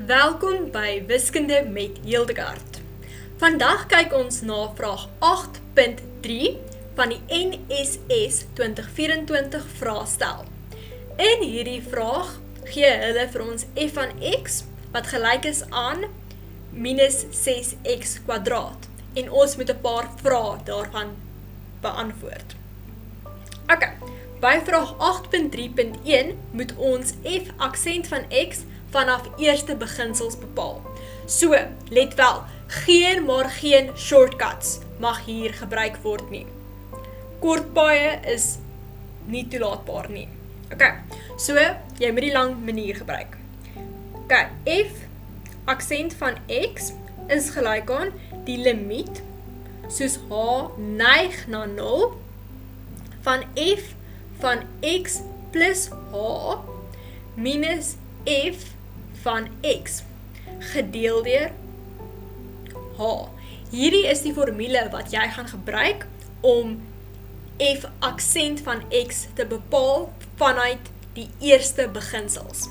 Welkom by Wiskunde met Hildegard. Vandag kyk ons na vraag 8.3 van die NSS 2024 vraestel. In hierdie vraag gee hulle vir ons f van x wat gelyk is aan minus 6x kwadraat en ons moet 'n paar vrae daarvan beantwoord. Ok, by vraag 8.3.1 moet ons f aksent van x vanaf eerste beginsels bepaal. So, let wel, geen shortcuts mag hier gebruik word nie. Kortpaaie is nie toelaatbaar nie. Ok, so, jy moet die lang manier gebruik. Ok, f aksent van x is gelyk aan die limiet, soos h neig na 0, van f van x plus h minus f van x gedeel deur h. Hierdie is die formule wat jy gaan gebruik om f aksent van x te bepaal vanuit die eerste beginsels.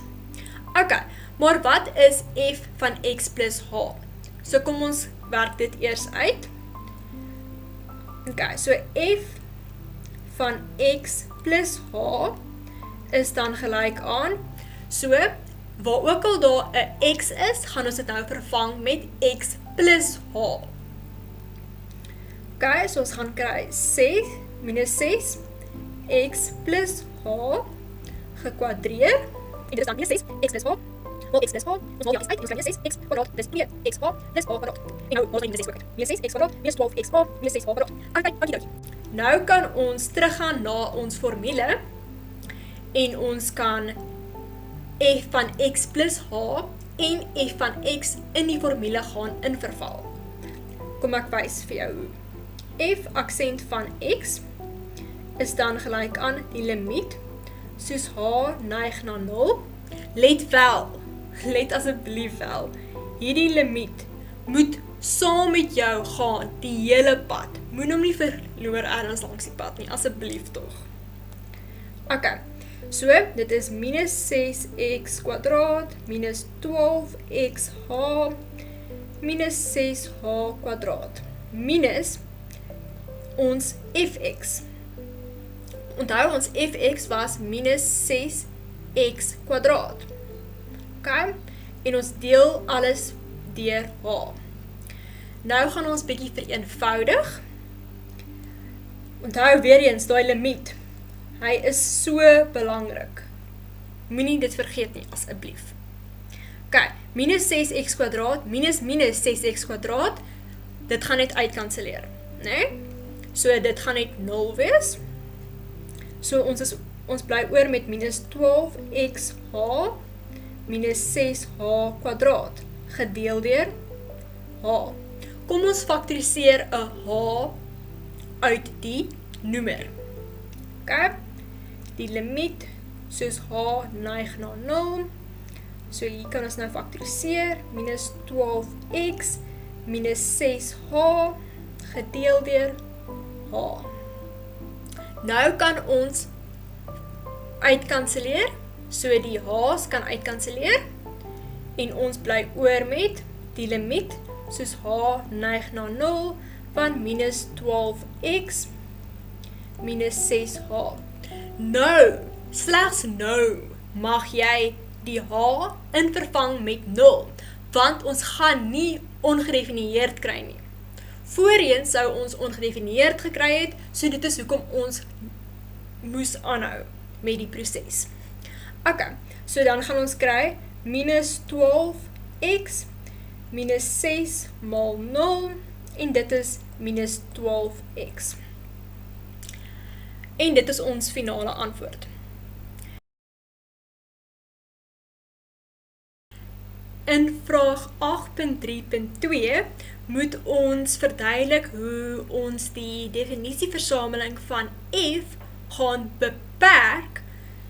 Ok, maar wat is f van x plus h? So kom ons werk dit eers uit. Ok, so f van x plus h is dan gelyk aan, so waar ook al daar 'n x is, gaan ons dit nou vervang met x plus h. Ok, so ons gaan kry 6 minus 6 x plus h gekwadreer, en dit is dan minus 6 x plus h, wel x plus h, ons haal die uit, ons kry minus 6 x kwadraat plus 2x h plus h kwadraat. En nou, ons minus 6 ook uit. Minus 6 x kwadraat minus 12x h minus 6h kwadraat. Ok. Nou kan ons teruggaan na ons formule, en ons kan f van x plus h en f van x in die formule gaan inverval. Kom ek wys vir jou hoe. F aksent van x is dan gelyk aan die limiet, soos h neig na 0. Let asseblief wel, hierdie limiet moet saam met jou gaan die hele pad. Moet hom nie verloor ergens langs die pad nie, asseblief tog. Ok, so dit is minus 6x kwadraat minus 12xh minus 6h kwadraat minus ons fx. Onthou, ons fx was minus 6x kwadraat. Ok, en ons deel alles deur h. Nou gaan ons bietjie vereenvoudig. Onthou weer eens, daai limiet. Hy is so belangrik. Moenie dit vergeet nie, asseblief. Ok, minus 6x kwadraat, minus 6x kwadraat, dit gaan net uitkanselleer, né? So dit gaan net 0 wees. So ons bly oor met minus 12xh minus 6h kwadraat, gedeel deur h. Kom ons faktoriseer 'n h uit die noemer. Ok, die limiet, soos h neig na 0, so hier kan ons nou faktoriseer, minus 12x minus 6h gedeel deur h. Nou kan ons uitkanselleer, so die h's kan uitkanselleer, en ons bly oor met die limiet, soos h neig na 0, van minus 12x minus 6h. Nou, slegs nou, mag jy die h invervang met 0, want ons gaan nie ongedefinieerd kry nie. Voorheen sou ons ongedefinieerd gekry het, so dit is hoekom ons moes aanhou met die proses. Ok, so dan gaan ons kry minus 12x minus 6 maal 0, en dit is minus 12x. En dit is ons finale antwoord. In vraag 8.3.2 moet ons verduidelik hoe ons die definisieversameling van f gaan beperk,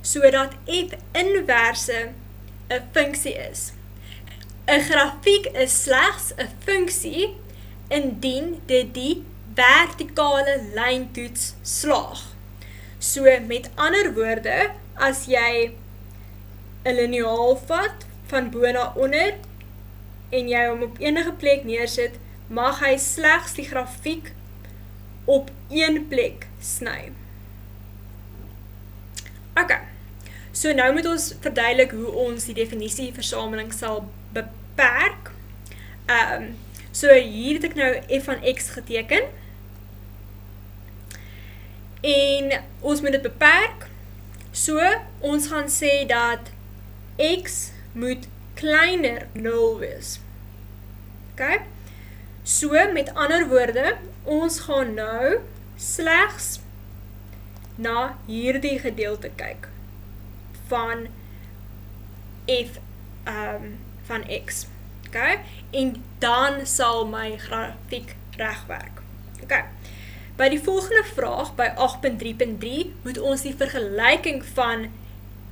sodat f inverse 'n funksie is. 'n grafiek is slegs 'n funksie indien dit die vertikale lyntoets slaag. So met ander woorde, as jy 'n liniaal vat van bo na onder en jy hom op enige plek neersit, mag hy slegs die grafiek op een plek sny. Ok, so nou moet ons verduidelik hoe ons die definisieversameling sal beperk. So hier het ek nou f van x geteken, en ons moet dit beperk, so ons gaan sê dat x moet kleiner 0 wees. Ok, so met ander woorde, ons gaan nou slegs na hierdie gedeelte kyk van f van x. Okay? En dan sal my grafiek regwerk. Okay. By die volgende vraag, by 8.3.3, moet ons die vergelyking van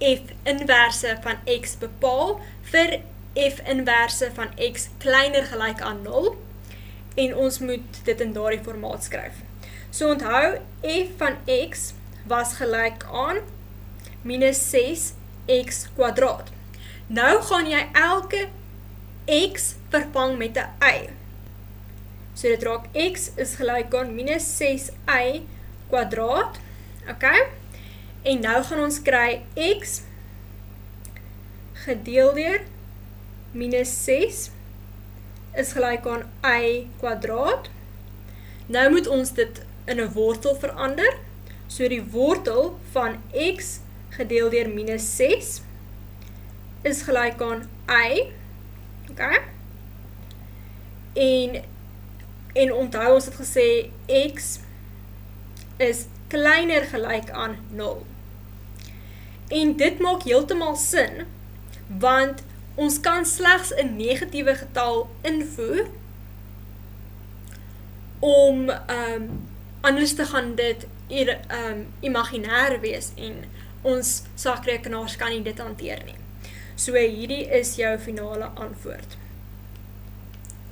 f inverse van x bepaal vir f inverse van x kleiner gelyk aan 0, en ons moet dit in daardie formaat skryf. So onthou, f van x was gelyk aan minus 6x kwadraat. Nou gaan jy elke x vervang met 'n y. So dit raak x is gelyk aan minus 6y kwadraat. Okay? En nou gaan ons kry x gedeel deur minus 6 is gelyk aan y kwadraat. Nou moet ons dit in 'n wortel verander. So die wortel van x gedeel deur minus 6 is gelyk aan y. Okay? En onthou ons het gesê x is kleiner gelyk aan 0. En dit maak heeltemal sin, want ons kan slegs 'n negatiewe getal invoer om anders te gaan dit imaginêr wees en ons sakrekenaars kan nie dit hanteer nie. So hierdie is jou finale antwoord.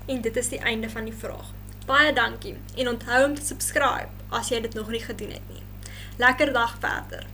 En dit is die einde van die vraag. Baie dankie en onthou om te subscribe as jy dit nog nie gedoen het nie. Lekker dag verder.